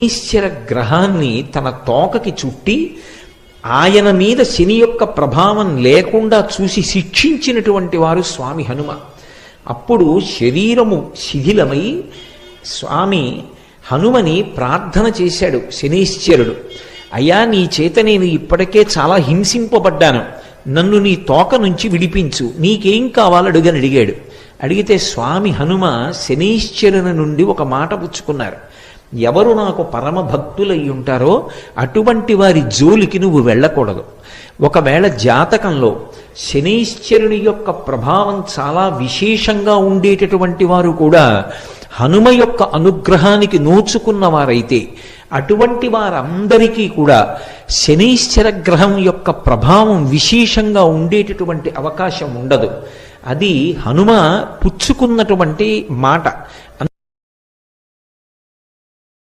ఈశ్వర గ్రహాన్ని తన తోకకి చుట్టి ఆయన మీద శని యొక్క ప్రభావం లేకుండా చూసి శిక్షించినటువంటి వారు స్వామి హనుమ. అప్పుడు శరీరము శిథిలమై స్వామి హనుమని ప్రార్థన చేశాడు శనీశ్వరుడు. అయ్యా, నీ చేత నేను ఇప్పటికే చాలా హింసింపబడ్డాను, నన్ను నీ తోక నుంచి విడిపించు, నీకేం కావాలడుగని అడిగాడు. అడిగితే స్వామి హనుమ శనీశ్వరుని నుండి ఒక మాట పుచ్చుకున్నారు. ఎవరు నాకు పరమ భక్తులై ఉంటారో అటువంటి వారి జోలికి నువ్వు వెళ్ళకూడదు. ఒకవేళ జాతకంలో శనీశ్వరుని యొక్క ప్రభావం చాలా విశేషంగా ఉండేటటువంటి వారు కూడా హనుమ యొక్క అనుగ్రహానికి నోచుకున్న వారైతే అటువంటి వారందరికీ కూడా శనీశ్వర గ్రహం యొక్క ప్రభావం విశేషంగా ఉండేటటువంటి అవకాశం ఉండదు. అది హనుమ పుచ్చుకున్నటువంటి మాట.